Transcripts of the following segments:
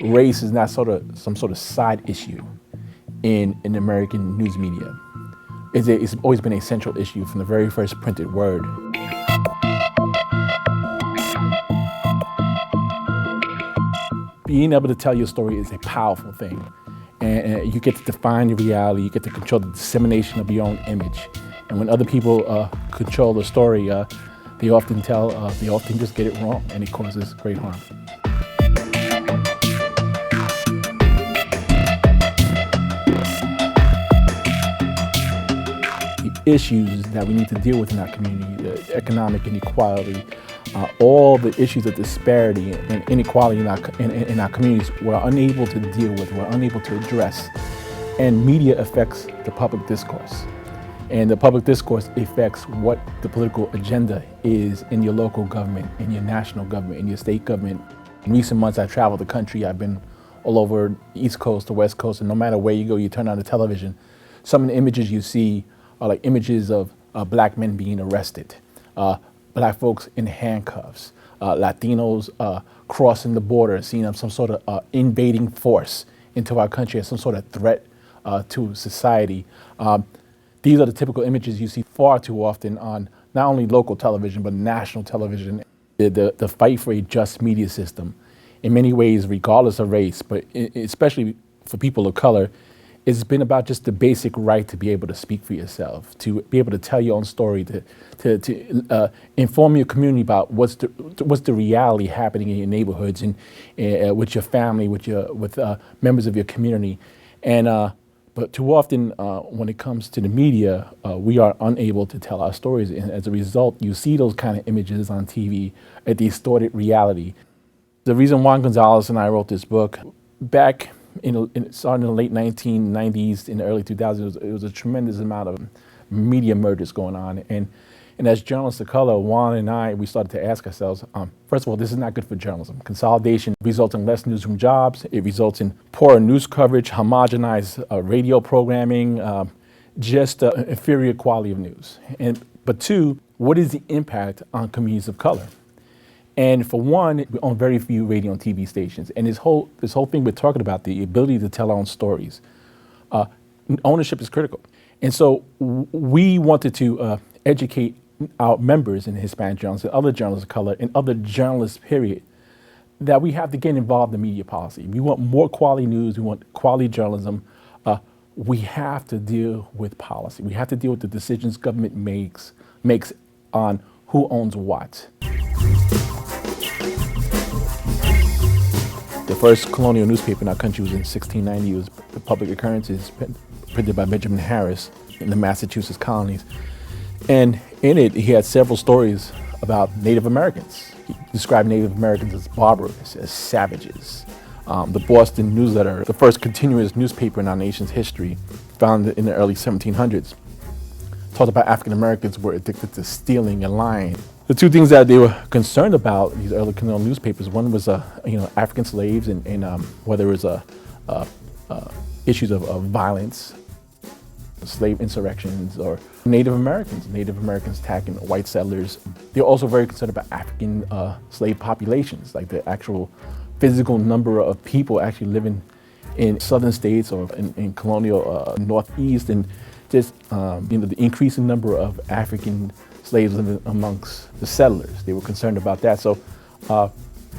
race is not some sort of side issue in American news media. It's always been a central issue from the very first printed word. Being able to tell your story is a powerful thing. And you get to define your reality, you get to control the dissemination of your own image. And when other people control the story, they often just get it wrong, and it causes great harm. The issues that we need to deal with in our community, the economic inequality, all the issues of disparity and inequality in our communities, we're unable to deal with, we're unable to address. And media affects the public discourse. And the public discourse affects what the political agenda is in your local government, in your national government, in your state government. In recent months, I've traveled the country. I've been all over the East Coast, the West Coast, and no matter where you go, you turn on the television, some of the images you see are like images of black men being arrested, black folks in handcuffs, Latinos crossing the border, seeing some sort of invading force into our country as some sort of threat to society. These are the typical images you see far too often on not only local television, but national television. The fight for a just media system, in many ways, regardless of race, but especially for people of color, it's been about just the basic right to be able to speak for yourself, to be able to tell your own story, to inform your community about what's the reality happening in your neighborhoods and with your family, with members of your community. But too often, when it comes to the media, we are unable to tell our stories. And as a result, you see those kind of images on TV, a distorted reality. The reason Juan González and I wrote this book, back starting in the late 1990s, in the early 2000s, it was a tremendous amount of media mergers going on. And as journalists of color, Juan and I, we started to ask ourselves, first of all, this is not good for journalism. Consolidation results in less newsroom jobs. It results in poorer news coverage, homogenized radio programming, just inferior quality of news. But two, what is the impact on communities of color? And for one, we own very few radio and TV stations. And this whole thing we're talking about, the ability to tell our own stories, ownership is critical. And so we wanted to educate our members in Hispanic journalists and other journalists of color and other journalists, period, that we have to get involved in media policy. We want more quality news, we want quality journalism. We have to deal with policy. We have to deal with the decisions government makes on who owns what. The first colonial newspaper in our country was in 1690. It was the Public Occurrences, printed by Benjamin Harris in the Massachusetts colonies. And in it, he had several stories about Native Americans. He described Native Americans as barbarous, as savages. The Boston Newsletter, the first continuous newspaper in our nation's history, founded in the early 1700s, talked about African Americans were addicted to stealing and lying. The two things that they were concerned about, these early colonial newspapers, one was African slaves and whether it was issues of violence, slave insurrections, or Native Americans attacking white settlers. They're also very concerned about African slave populations, like the actual physical number of people actually living in southern states or in colonial Northeast, and just the increasing number of African slaves living amongst the settlers. They were concerned about that. So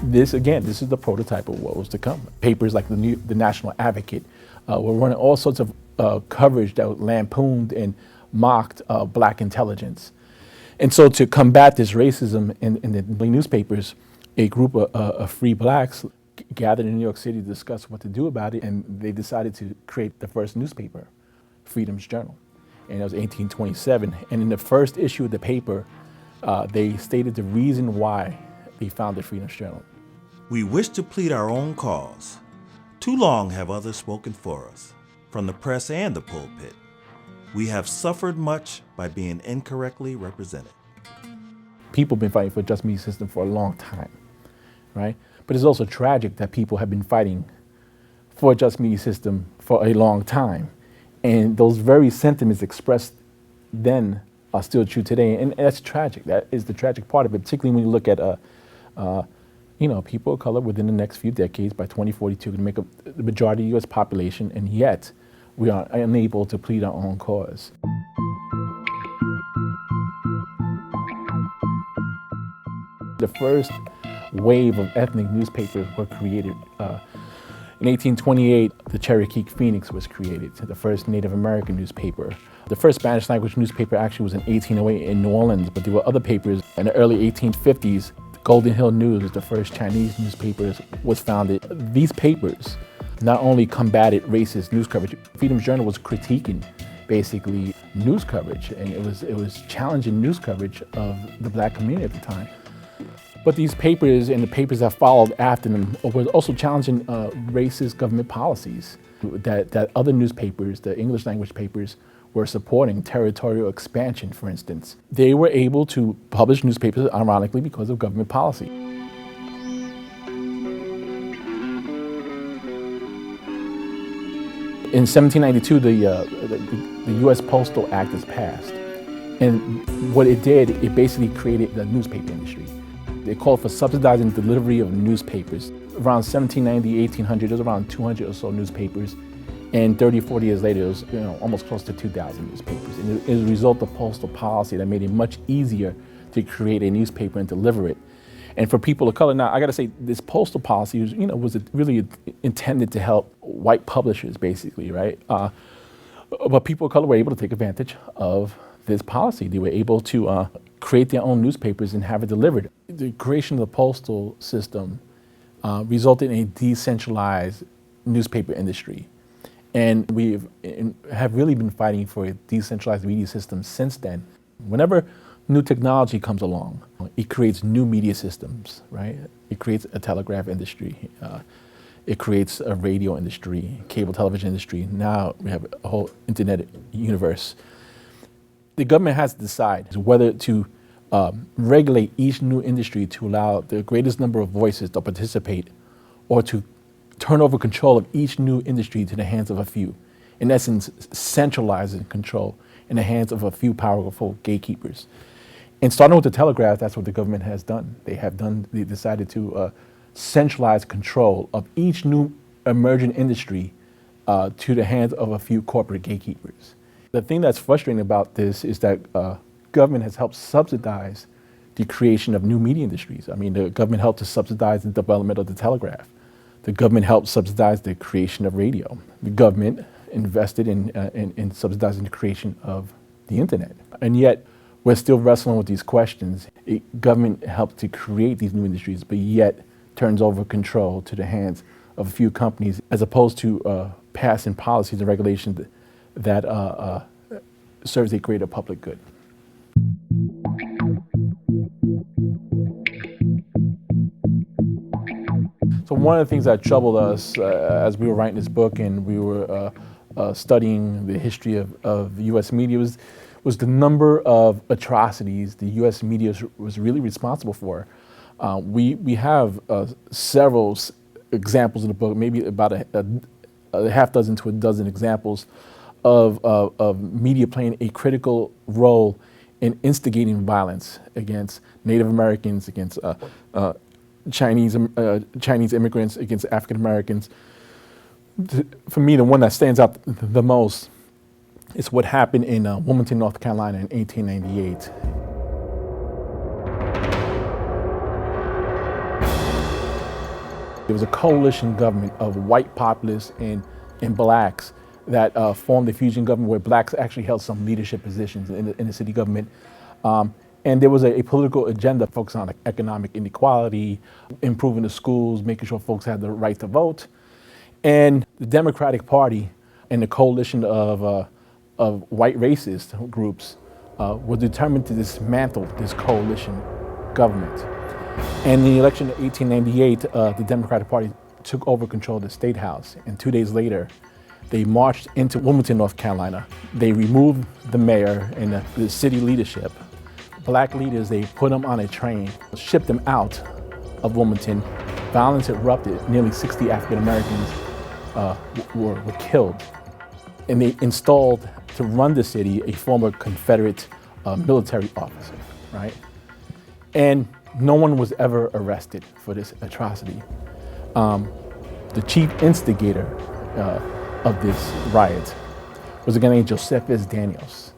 this is the prototype of what was to come. Papers like the National Advocate were running all sorts of coverage that lampooned and mocked black intelligence. And so to combat this racism in the newspapers, a group of free blacks gathered in New York City to discuss what to do about it, and they decided to create the first newspaper, Freedom's Journal. And it was 1827. And in the first issue of the paper, they stated the reason why they founded Freedom's Journal. We wish to plead our own cause. Too long have others spoken for us, from the press and the pulpit. We have suffered much by being incorrectly represented. People have been fighting for a just media system for a long time, right? But it's also tragic that people have been fighting for a just media system for a long time. And those very sentiments expressed then are still true today. And that's tragic. That is the tragic part of it, particularly when you look at people of color within the next few decades, by 2042, can make up the majority of the U.S. population, and yet we are unable to plead our own cause. The first wave of ethnic newspapers were created. In 1828, the Cherokee Phoenix was created, the first Native American newspaper. The first Spanish language newspaper actually was in 1808 in New Orleans, but there were other papers. In the early 1850s, the Golden Hill News, the first Chinese newspaper, was founded. These papers not only combated racist news coverage, Freedom's Journal was critiquing basically news coverage, and it was challenging news coverage of the black community at the time. But these papers and the papers that followed after them were also challenging racist government policies that other newspapers, the English language papers, were supporting. Territorial expansion, for instance. They were able to publish newspapers, ironically, because of government policy. In 1792, the U.S. Postal Act is passed. And what it did, it basically created the newspaper industry. They called for subsidizing the delivery of newspapers. Around 1790, 1800, there was around 200 or so newspapers. And 30, 40 years later, it was almost close to 2,000 newspapers. And it was a result of postal policy that made it much easier to create a newspaper and deliver it. And for people of color, now I gotta say, this postal policy was really intended to help white publishers, basically, right? But people of color were able to take advantage of this policy. They were able to create their own newspapers and have it delivered. The creation of the postal system resulted in a decentralized newspaper industry. And we have really been fighting for a decentralized media system since then. Whenever new technology comes along, it creates new media systems, right? It creates a telegraph industry. It creates a radio industry, cable television industry. Now we have a whole internet universe. The government has to decide whether to regulate each new industry to allow the greatest number of voices to participate, or to turn over control of each new industry to the hands of a few. In essence, centralizing control in the hands of a few powerful gatekeepers. And starting with the telegraph, that's what the government has done. They decided to centralize control of each new emerging industry to the hands of a few corporate gatekeepers. The thing that's frustrating about this is that government has helped subsidize the creation of new media industries. I mean, the government helped to subsidize the development of the telegraph. The government helped subsidize the creation of radio. The government invested in subsidizing the creation of the internet. And yet, we're still wrestling with these questions. Government helped to create these new industries, but yet turns over control to the hands of a few companies, as opposed to passing policies and regulations that serves a greater public good. So one of the things that troubled us as we were writing this book and we were studying the history of U.S. media was the number of atrocities the U.S. media was really responsible for. We have several examples in the book, maybe about a half dozen to a dozen examples of media playing a critical role in instigating violence against Native Americans, against Chinese immigrants, against African Americans. For me, the one that stands out the most is what happened in Wilmington, North Carolina in 1898. There was a coalition government of white populists and blacks that formed a fusion government where blacks actually held some leadership positions in the city government. And there was a political agenda focused on economic inequality, improving the schools, making sure folks had the right to vote. And the Democratic Party and the coalition of white racist groups were determined to dismantle this coalition government. And in the election of 1898, the Democratic Party took over control of the State House. And 2 days later, they marched into Wilmington, North Carolina. They removed the mayor and the city leadership. Black leaders, they put them on a train, shipped them out of Wilmington. Violence erupted. Nearly 60 African Americans were killed. And they installed to run the city a former Confederate military officer, right? And no one was ever arrested for this atrocity. The chief instigator of this riot was a guy named Joseph Daniels.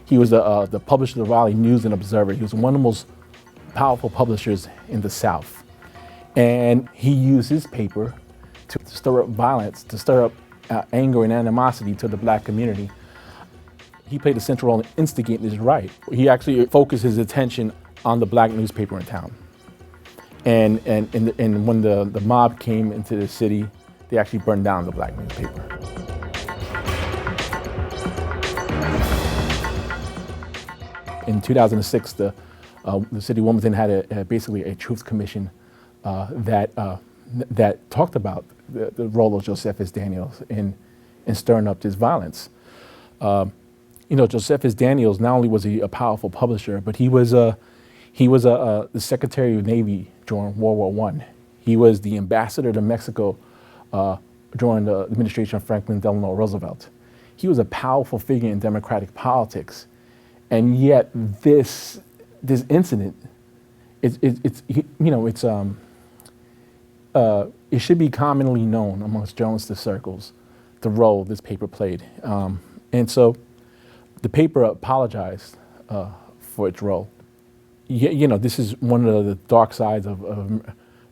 He was the publisher of the Raleigh News and Observer. He was one of the most powerful publishers in the South. And he used his paper to stir up violence, to stir up anger and animosity to the black community. He played a central role in instigating this riot. He actually focused his attention on the black newspaper in town. And when the mob came into the city, they actually burned down the black newspaper. In 2006, the city of Wilmington had basically a truth commission that talked about the role of Joseph Daniels in stirring up this violence. Joseph Daniels, not only was he a powerful publisher, but he was the Secretary of the Navy during World War I. He was the ambassador to Mexico during the administration of Franklin Delano Roosevelt. He was a powerful figure in democratic politics, and yet this incident, it should be commonly known amongst journalistic circles the role this paper played, and so the paper apologized for its role. This is one of the dark sides of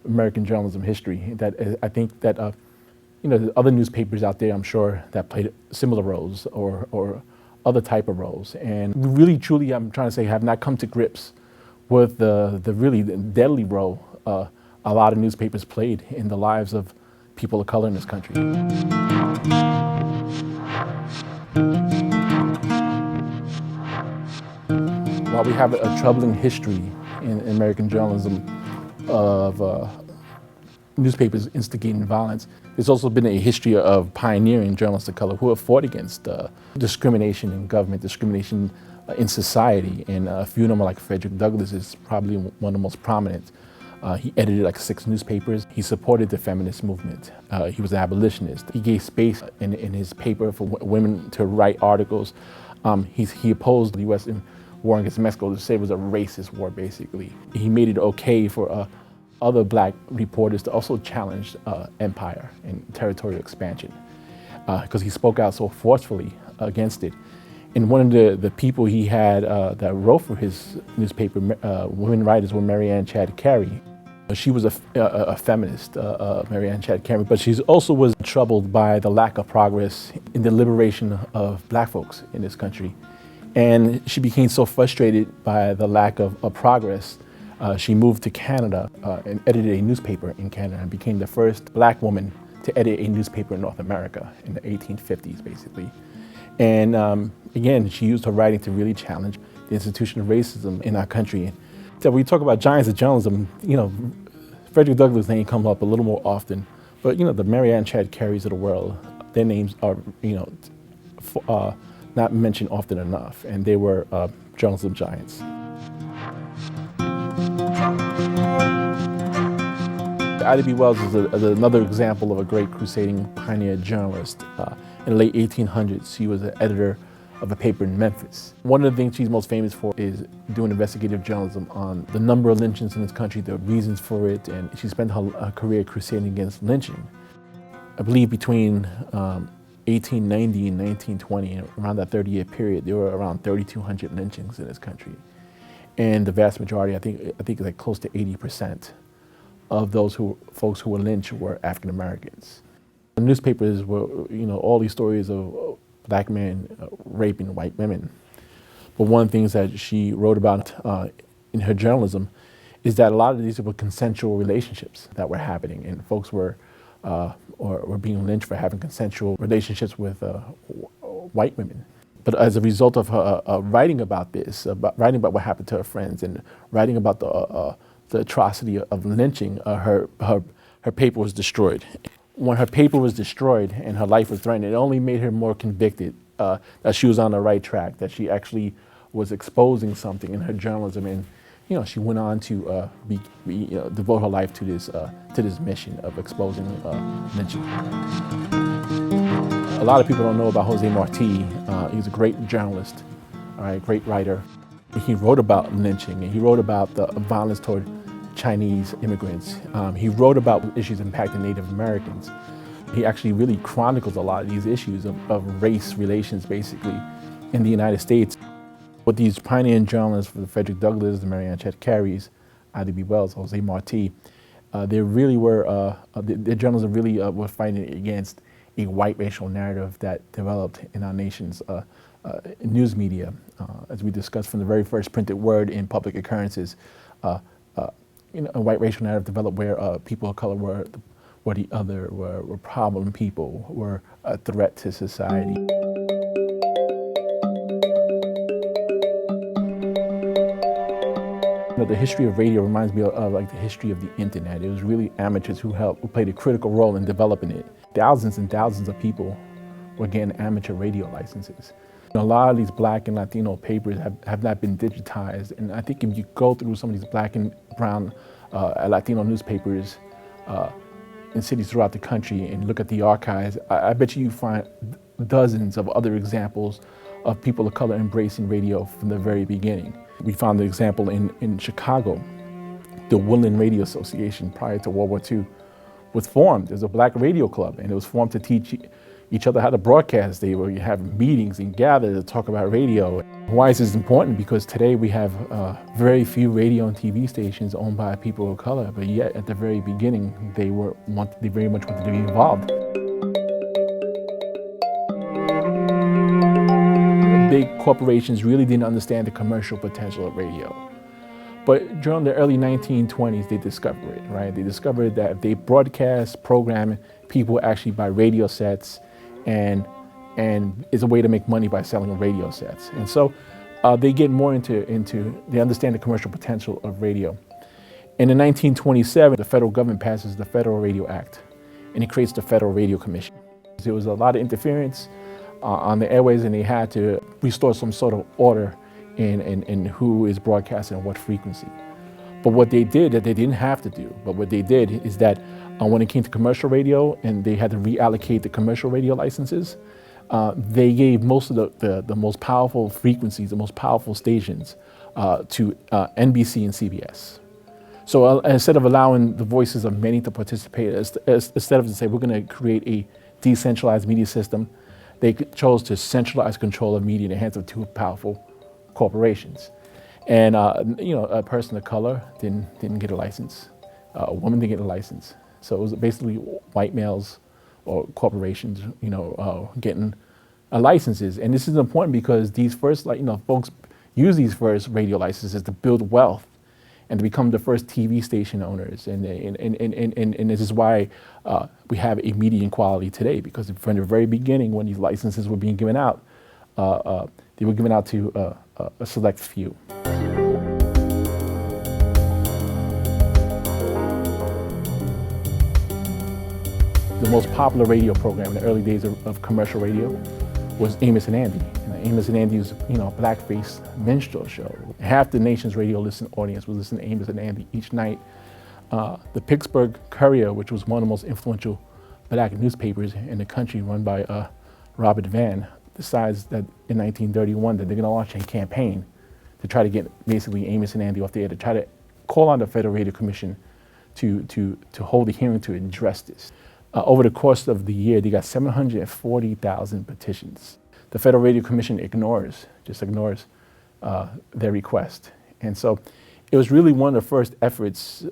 American journalism history. That I think that there's other newspapers out there, I'm sure, that played similar roles or other type of roles. And really, truly, I'm trying to say, have not come to grips with the really deadly role a lot of newspapers played in the lives of people of color in this country. While we have a troubling history in American journalism of newspapers instigating violence, there's also been a history of pioneering journalists of color who have fought against discrimination in government, discrimination in society. And a few of them, like Frederick Douglass, is probably one of the most prominent. He edited like 6 newspapers. He supported the feminist movement. He was an abolitionist. He gave space in his paper for women to write articles. He opposed the U.S. war against Mexico to say it was a racist war, basically. He made it okay for other black reporters to also challenge empire and territorial expansion because he spoke out so forcefully against it. And one of the people he had that wrote for his newspaper, women writers, were Mary Ann Chad Carey. She was a feminist, Mary Ann Chad Carey, but she also was troubled by the lack of progress in the liberation of black folks in this country. And she became so frustrated by the lack of progress, she moved to Canada and edited a newspaper in Canada and became the first black woman to edit a newspaper in North America in the 1850s, basically. And again, she used her writing to really challenge the institution of racism in our country. So when we talk about giants of journalism, Frederick Douglass' name comes up a little more often, but the Mary Ann Chad Careys of the world, their names are not mentioned often enough, and they were journalism giants. Ida B. Wells is another example of a great crusading pioneer journalist. In the late 1800s, she was an editor of a paper in Memphis. One of the things she's most famous for is doing investigative journalism on the number of lynchings in this country, the reasons for it, and she spent her career crusading against lynching. I believe between 1890 and 1920, around that 30-year period, there were around 3,200 lynchings in this country. And the vast majority, I think like close to 80% of those folks who were lynched were African Americans. The newspapers were, all these stories of black men raping white women. But one of the things that she wrote about in her journalism is that a lot of these were consensual relationships that were happening, and folks were being lynched for having consensual relationships with white women. But as a result of her writing about this, writing about what happened to her friends, and writing about the atrocity of lynching, her paper was destroyed. When her paper was destroyed and her life was threatened, it only made her more convicted that she was on the right track, that she actually was exposing something in her journalism, and she went on to devote her life to this mission of exposing lynching. A lot of people don't know about Jose Marti. He's a great journalist, all right, great writer. He wrote about lynching, and he wrote about the violence toward Chinese immigrants. He wrote about issues impacting Native Americans. He actually really chronicles a lot of these issues of race relations, basically, in the United States. With these pioneering journalists, the Frederick Douglass, the Marianne Chet Careys, Ida B. Wells, Jose Marti, they really were, the journalists really were fighting against a white racial narrative that developed in our nation's news media. As we discussed from the very first printed word in public occurrences, a white racial narrative developed where people of color were the other, were problem people, were a threat to society. The history of radio reminds me of like the history of the internet. It was really amateurs who played a critical role in developing it. Thousands and thousands of people were getting amateur radio licenses. A lot of these Black and Latino papers have not been digitized, and I think if you go through some of these Black and brown Latino newspapers in cities throughout the country and look at the archives, I bet you find dozens of other examples of people of color embracing radio from the very beginning. We found the example in Chicago. The Woodland Radio Association prior to World War II was formed as a Black radio club, and it was formed to teach each other how to broadcast. They would have meetings and gather to talk about radio. Why is this important? Because today we have very few radio and TV stations owned by people of color, but yet at the very beginning they very much wanted to be involved. Big corporations really didn't understand the commercial potential of radio. But during the early 1920s, they discovered it, right? They discovered that if they broadcast, program, people actually buy radio sets, and it's a way to make money by selling radio sets. And so they get more they understand the commercial potential of radio. And in 1927, the federal government passes the Federal Radio Act, and it creates the Federal Radio Commission. There was a lot of interference on the airways, and they had to restore some sort of order in who is broadcasting and what frequency. But what they did that they didn't have to do, but what they did is that when it came to commercial radio and they had to reallocate the commercial radio licenses, they gave most of the most powerful frequencies, the most powerful stations to NBC and CBS. So instead of allowing the voices of many to participate, instead of to say we're going to create a decentralized media system, they chose to centralize control of media in the hands of two powerful corporations. And a person of color didn't get a license. A woman didn't get a license. So it was basically white males or corporations, getting licenses. And this is important because these first, folks use these first radio licenses to build wealth and to become the first TV station owners. And this is why we have a media inequality today, because from the very beginning, when these licenses were being given out, they were given out to a select few. The most popular radio program in the early days of commercial radio was Amos and Andy. And Amos and Andy was, a blackface minstrel show. Half the nation's radio listening audience was listening to Amos and Andy each night. The Pittsburgh Courier, which was one of the most influential Black newspapers in the country, run by Robert Vann, decides that in 1931 that they're going to launch a campaign to try to get basically Amos and Andy off the air, to try to call on the Federal Radio Commission to hold a hearing to address this. Over the course of the year, they got 740,000 petitions. The Federal Radio Commission ignores their request. And so it was really one of the first efforts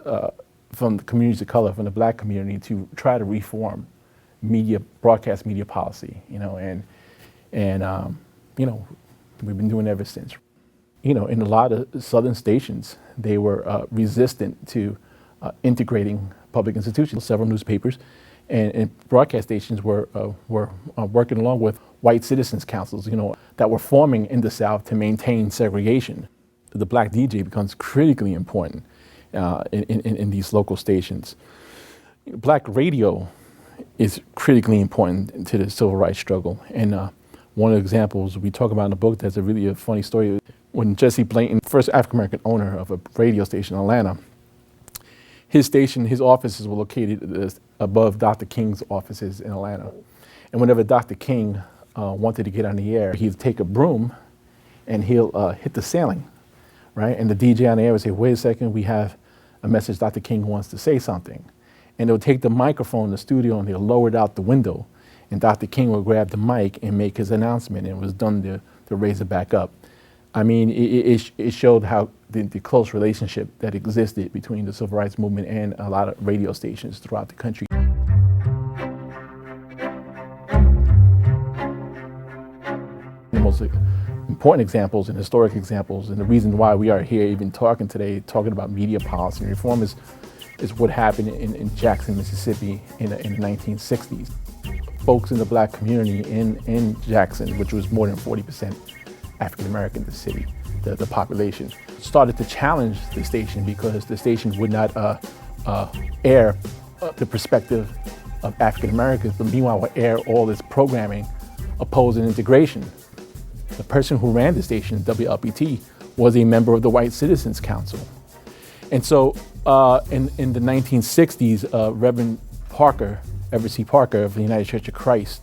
from the communities of color, from the Black community, to try to reform broadcast media policy, and we've been doing it ever since. In a lot of Southern stations, they were resistant to integrating public institutions. Several newspapers and broadcast stations were working along with white citizens councils, that were forming in the South to maintain segregation. The Black DJ becomes critically important in these local stations. Black radio is critically important to the civil rights struggle. And one of the examples we talk about in the book that's a funny story, when Jesse Blayton, first African-American owner of a radio station in Atlanta, his offices were located above Dr. King's offices in Atlanta. And whenever Dr. King wanted to get on the air, he'd take a broom and he'll hit the ceiling right? And the DJ on the air would say, wait a second, we have a message Dr. King wants to say something. And they'll take the microphone in the studio and they'll lower it out the window. And Dr. King would grab the mic and make his announcement, and it was done to raise it back up. I mean, it showed how the close relationship that existed between the civil rights movement and a lot of radio stations throughout the country. The most important examples and historic examples, and the reason why we are here even talking today, talking about media policy and reform is what happened in Jackson, Mississippi in the 1960s. Folks in the black community in Jackson, which was more than 40% African American in the city, the population, started to challenge the station because the station would not air the perspective of African Americans, but meanwhile would air all this programming opposing integration. The person who ran the station, WLPT, was a member of the White Citizens Council. And so in the 1960s, Reverend Parker, Everett C. Parker of the United Church of Christ,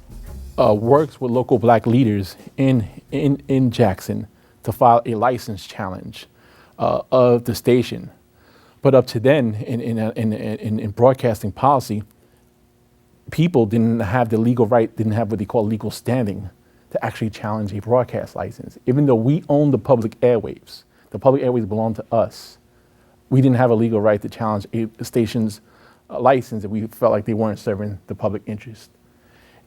works with local black leaders in Jackson to file a license challenge of the station. But up to then, in broadcasting policy, people didn't have the legal right, didn't have what they call legal standing to actually challenge a broadcast license. Even though we own the public airwaves belong to us, we didn't have a legal right to challenge a station's license if we felt like they weren't serving the public interest.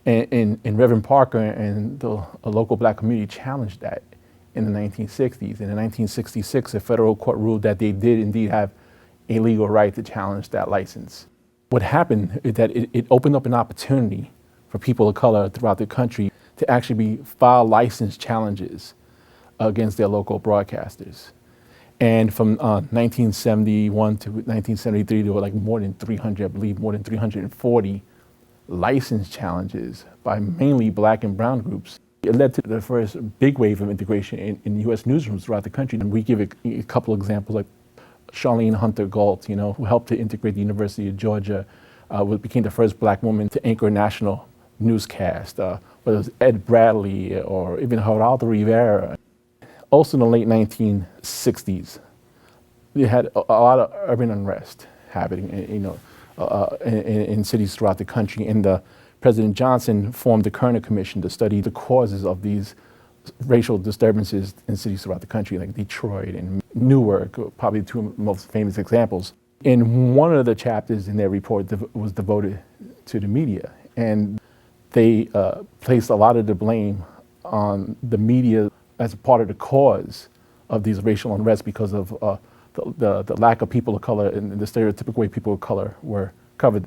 And Reverend Parker and the local black community challenged that in the 1960s. In 1966, a federal court ruled that they did indeed have a legal right to challenge that license. What happened is that it opened up an opportunity for people of color throughout the country to actually file license challenges against their local broadcasters. And from 1971 to 1973, there were like more than 300, I believe, more than 340 license challenges by mainly black and brown groups. It led to the first big wave of integration in U.S. newsrooms throughout the country. And we give a couple examples, like Charlene Hunter Galt, who helped to integrate the University of Georgia, became the first black woman to anchor a national newscast, whether it was Ed Bradley or even Geraldo Rivera. Also in the late 1960s, we had a lot of urban unrest happening, in cities throughout the country. And President Johnson formed the Kerner Commission to study the causes of these racial disturbances in cities throughout the country, like Detroit and Newark, probably the two most famous examples. And one of the chapters in their report was devoted to the media. And they placed a lot of the blame on the media as a part of the cause of these racial unrest because of the lack of people of color and the stereotypical way people of color were covered.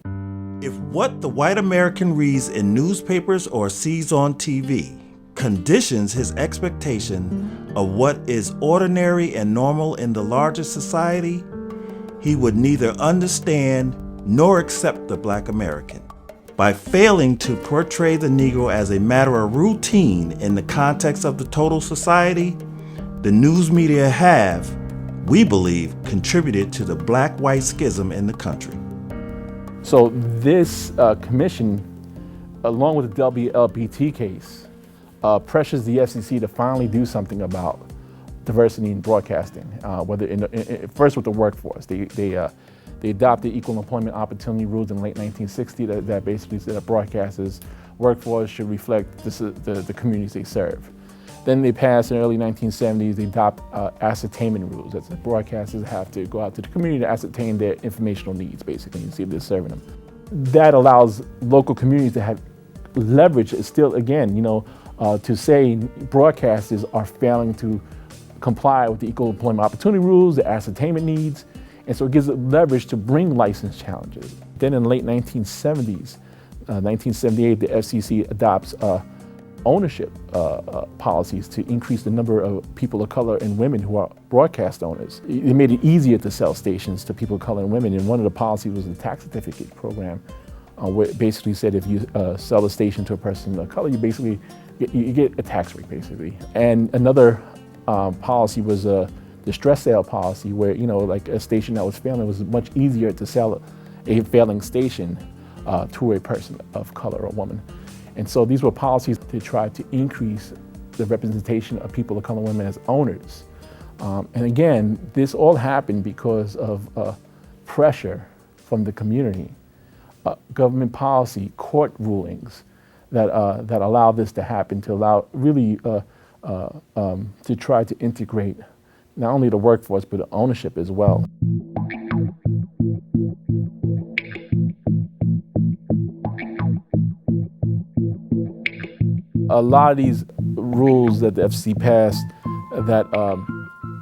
If what the white American reads in newspapers or sees on TV conditions his expectation of what is ordinary and normal in the larger society, he would neither understand nor accept the black American. By failing to portray the Negro as a matter of routine in the context of the total society, the news media have, we believe, contributed to the black-white schism in the country. So this commission, along with the WLPT case, pressures the FCC to finally do something about diversity in broadcasting. First with the workforce, they adopted equal employment opportunity rules in the late 1960s that basically said that broadcasters' workforce should reflect the communities they serve. Then they passed in the early 1970s, they adopt ascertainment rules. That's like broadcasters have to go out to the community to ascertain their informational needs, basically, and see if they're serving them. That allows local communities to have leverage, still again, to say broadcasters are failing to comply with the equal employment opportunity rules, the ascertainment needs, and so it gives it leverage to bring license challenges. Then in the late 1970s, 1978, the FCC adopts ownership policies to increase the number of people of color and women who are broadcast owners. It made it easier to sell stations to people of color and women, and one of the policies was the tax certificate program, where it basically said if you sell a station to a person of color, you get a tax rate, basically. And another policy was the stress sale policy, where like a station that was failing, it was much easier to sell a failing station to a person of color or woman. And so these were policies to try to increase the representation of people of color and women as owners And again, this all happened because of pressure from the community, government policy, court rulings that allow this to happen, to allow really to try to integrate not only the workforce but the ownership as well. A lot of these rules that the FCC passed that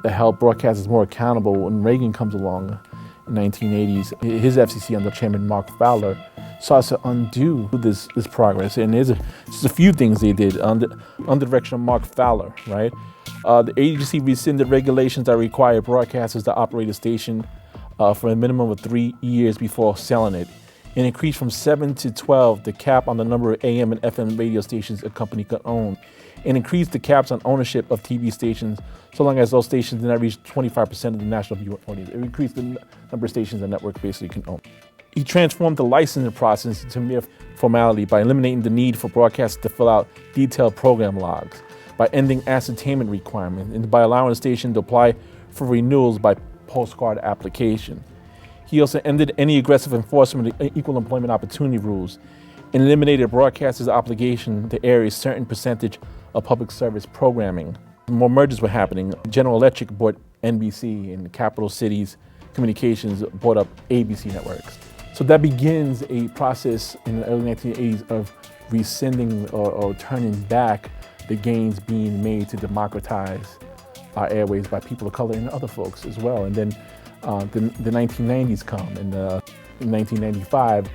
help broadcasters more accountable, when Reagan comes along in the 1980s, his FCC under Chairman Mark Fowler starts to undo this progress. And there's just a few things they did under direction of Mark Fowler, right? The agency rescinded regulations that require broadcasters to operate a station for a minimum of 3 years before selling it, and increased from 7 to 12 the cap on the number of AM and FM radio stations a company could own, and increased the caps on ownership of TV stations so long as those stations did not reach 25% of the national viewer audience. It increased the number of stations the network basically can own. He transformed the licensing process into mere formality by eliminating the need for broadcasters to fill out detailed program logs, by ending ascertainment requirements, and by allowing the station to apply for renewals by postcard application. He also ended any aggressive enforcement of equal employment opportunity rules and eliminated broadcasters' obligation to air a certain percentage of public service programming. More mergers were happening. General Electric bought NBC, and Capital Cities Communications bought up ABC networks. So that begins a process in the early 1980s of rescinding or turning back the gains being made to democratize our airways by people of color and other folks as well. And then the 1990s come, and in 1995,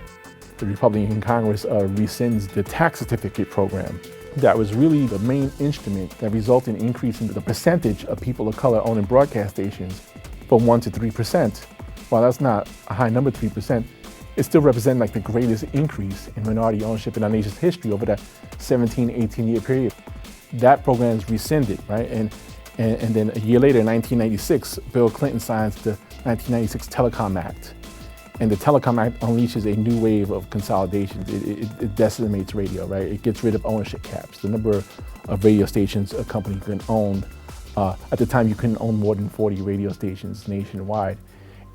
the Republican Congress rescinds the tax certificate program. That was really the main instrument that resulted in increasing the percentage of people of color owning broadcast stations from 1 to 3%. While that's not a high number, 3%, it still represents like the greatest increase in minority ownership in our nation's history over that 17, 18-year period. That program is rescinded, right? And then a year later, in 1996, Bill Clinton signs the 1996 Telecom Act. And the Telecom Act unleashes a new wave of consolidation. It decimates radio, right? It gets rid of ownership caps. The number of radio stations a company can own, at the time you couldn't own more than 40 radio stations nationwide.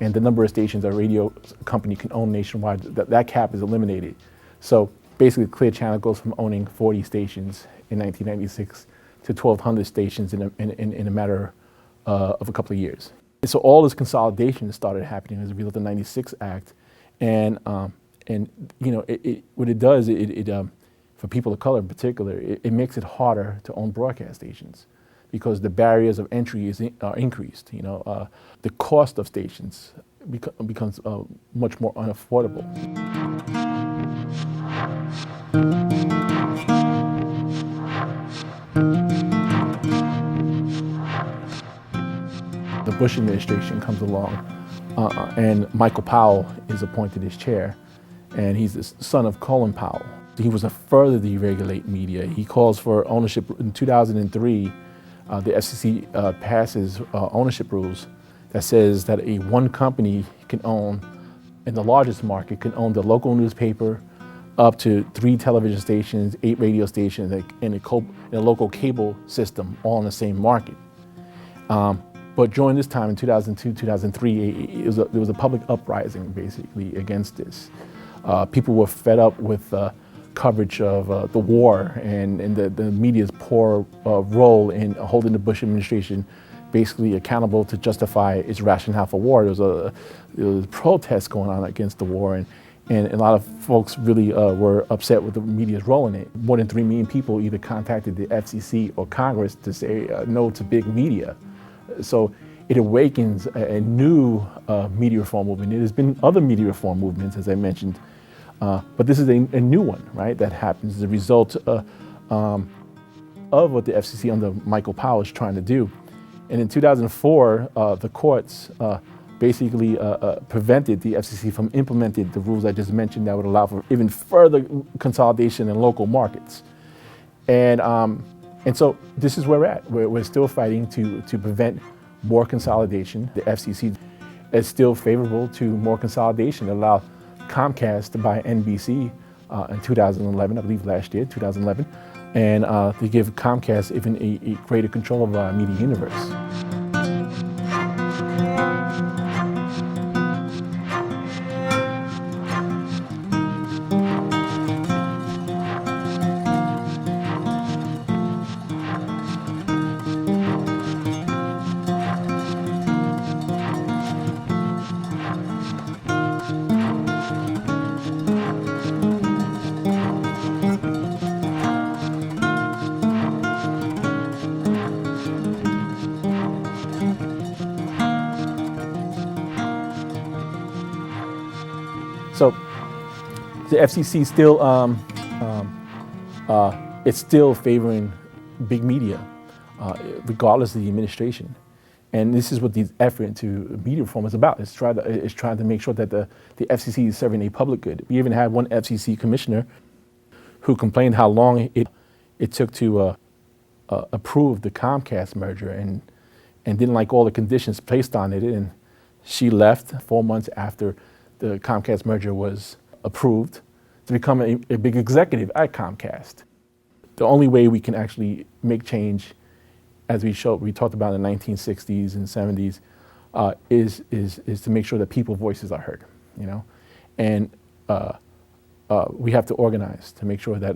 And the number of stations a radio company can own nationwide, that cap is eliminated. So basically Clear Channel goes from owning 40 stations in 1996 to 1,200 stations in a matter of a couple of years. So all this consolidation started happening as a result of the '96 Act, and you know, what it does, for people of color in particular, it makes it harder to own broadcast stations because the barriers of entry are increased. You know, the cost of stations becomes much more unaffordable. The Bush administration comes along, and Michael Powell is appointed as chair, and he's the son of Colin Powell. He was a further deregulate media. He calls for ownership. In 2003, the FCC passes ownership rules that says that one company can own, in the largest market, can own the local newspaper, up to 3 television stations, 8 radio stations, and a local cable system, all in the same market. But during this time, in 2002, 2003, there was a public uprising, basically, against this. People were fed up with coverage of the war and the media's poor role in holding the Bush administration basically accountable to justify its rationale for war. There was protests going on against the war, and a lot of folks really were upset with the media's role in it. More than 3 million people either contacted the FCC or Congress to say no to big media. So it awakens a new media reform movement. There's been other media reform movements, as I mentioned, but this is a new one, right, that happens as a result of what the FCC under Michael Powell is trying to do. And in 2004, the courts basically prevented the FCC from implementing the rules I just mentioned that would allow for even further consolidation in local markets. And so this is where we're at. We're still fighting to prevent more consolidation. The FCC is still favorable to more consolidation. It allowed Comcast to buy NBC in 2011, I believe last year, 2011, and to give Comcast even a greater control of our media universe. So the FCC still, it's still favoring big media, regardless of the administration. And this is what the effort into media reform is about. It's trying to make sure that the FCC is serving a public good. We even had one FCC commissioner who complained how long it took to approve the Comcast merger and didn't like all the conditions placed on it. And she left 4 months after the Comcast merger was approved to become a big executive at Comcast. The only way we can actually make change, as we talked about in the 1960s and 70s, is to make sure that people's voices are heard, you know, and we have to organize to make sure that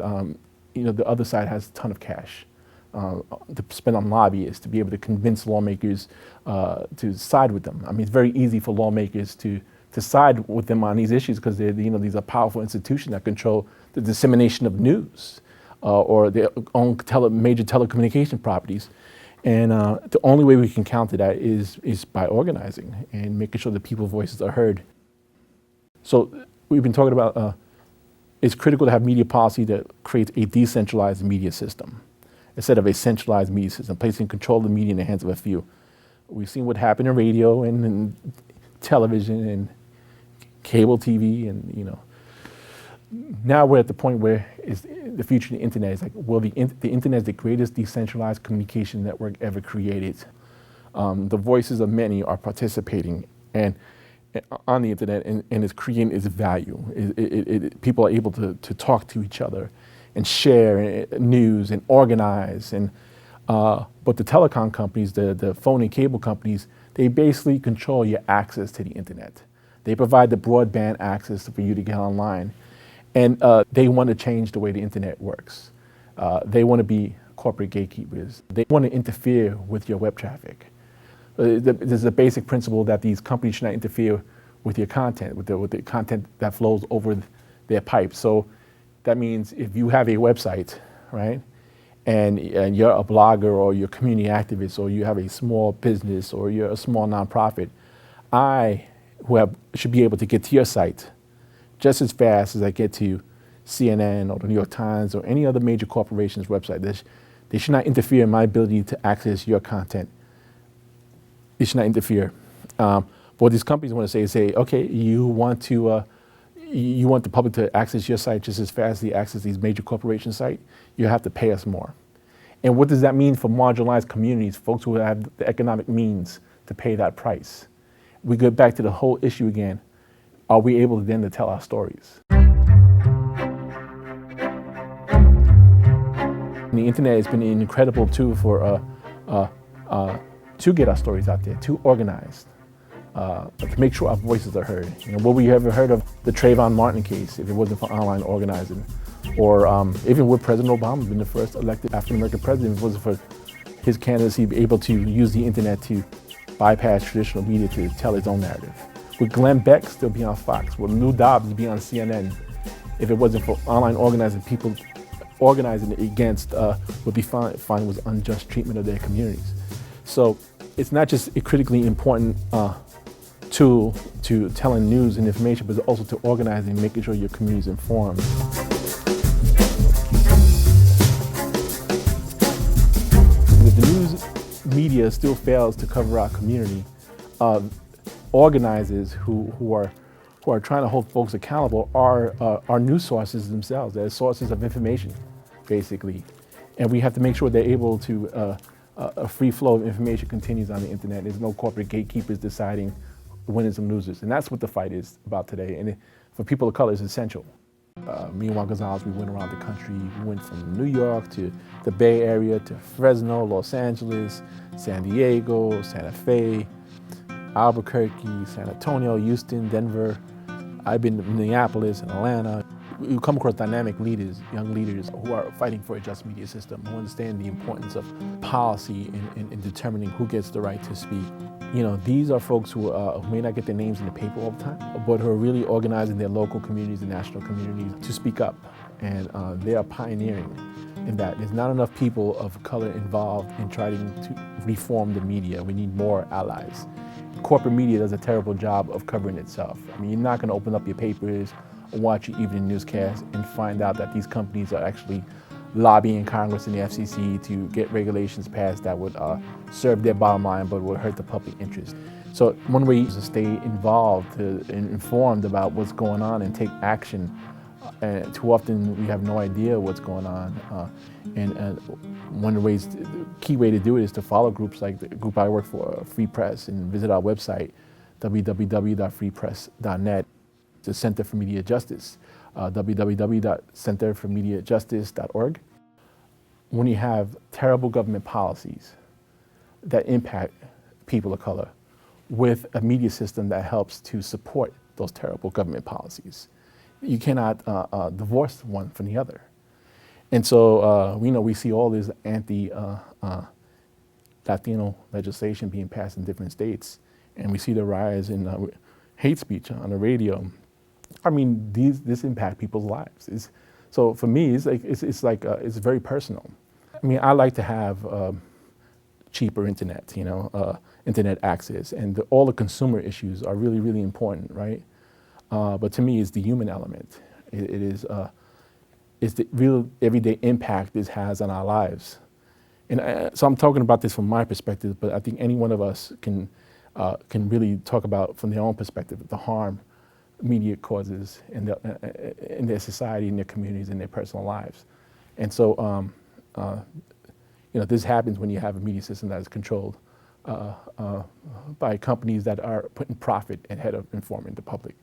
the other side has a ton of cash to spend on lobbyists to be able to convince lawmakers to side with them. I mean, it's very easy for lawmakers to side with them on these issues because these are powerful institutions that control the dissemination of news or their own major telecommunication properties. And the only way we can counter that is by organizing and making sure that people's voices are heard. So we've been talking about it's critical to have media policy that creates a decentralized media system instead of a centralized media system, placing control of the media in the hands of a few. We've seen what happened in radio and television and cable TV, and now we're at the point where the future of the internet is like, well, the internet is the greatest decentralized communication network ever created. The voices of many are participating on the internet and it's creating its value. People are able to talk to each other and share news and organize. But the telecom companies, the phone and cable companies, they basically control your access to the internet. They provide the broadband access for you to get online. And they want to change the way the internet works. They want to be corporate gatekeepers. They want to interfere with your web traffic. There's a basic principle that these companies should not interfere with your content, with the content that flows over their pipes. So that means if you have a website, right, and you're a blogger or you're a community activist or you have a small business or you're a small nonprofit, should be able to get to your site just as fast as I get to CNN or the New York Times or any other major corporation's website. They should not interfere in my ability to access your content. They should not interfere. What these companies want to say, okay, you want the public to access your site just as fast as they access these major corporation sites, you have to pay us more. And what does that mean for marginalized communities, folks who have the economic means to pay that price? We go back to the whole issue again. Are we able then to tell our stories? And the internet has been an incredible tool for to get our stories out there, to organize, to make sure our voices are heard. What we ever heard of the Trayvon Martin case if it wasn't for online organizing? Or even with President Obama being the first elected African-American president, if it wasn't for his candidacy being able to use the internet to bypass traditional media to tell his own narrative. Would Glenn Beck still be on Fox? Would Lou Dobbs be on CNN if it wasn't for online organizing? People organizing against would be found was unjust treatment of their communities. So it's not just a critically important tool to telling news and information, but also to organizing and making sure your community is informed. If the news media still fails to cover our community, organizers who are trying to hold folks accountable are news sources themselves. They're sources of information, basically. And we have to make sure they're able to, a free flow of information continues on the internet. There's no corporate gatekeepers deciding winners and losers. And that's what the fight is about today. And for people of color, it's essential. Me and Juan González, we went around the country. We went from New York to the Bay Area to Fresno, Los Angeles, San Diego, Santa Fe, Albuquerque, San Antonio, Houston, Denver. I've been to Minneapolis and Atlanta. We come across dynamic leaders, young leaders who are fighting for a just media system, who understand the importance of policy in determining who gets the right to speak. These are folks who may not get their names in the paper all the time, but who are really organizing their local communities and national communities to speak up. And they are pioneering in that. There's not enough people of color involved in trying to reform the media. We need more allies. corporate media does a terrible job of covering itself. I mean, you're not going to open up your papers or watch your evening newscast and find out that these companies are actually lobbying Congress and the FCC to get regulations passed that would serve their bottom line but would hurt the public interest. So one way is to stay involved, and informed about what's going on and take action. And too often we have no idea what's going on. And one of the ways, the key way to do it is to follow groups like the group I work for, Free Press, and visit our website, www.freepress.net, the Center for Media Justice, www.centerformediajustice.org. When you have terrible government policies that impact people of color with a media system that helps to support those terrible government policies, you cannot divorce one from the other. And so we see all this anti-Latino legislation being passed in different states, and we see the rise in hate speech on the radio. I mean, this impact people's lives. So for me, it's very personal. I mean, I like to have cheaper internet, internet access, and all the consumer issues are really, really important, right? But to me, it's the human element. It's the real everyday impact this has on our lives. And so I'm talking about this from my perspective, but I think any one of us can really talk about from their own perspective the harm media causes in their society, in their communities, in their personal lives. And so, this happens when you have a media system that is controlled by companies that are putting profit ahead of informing the public.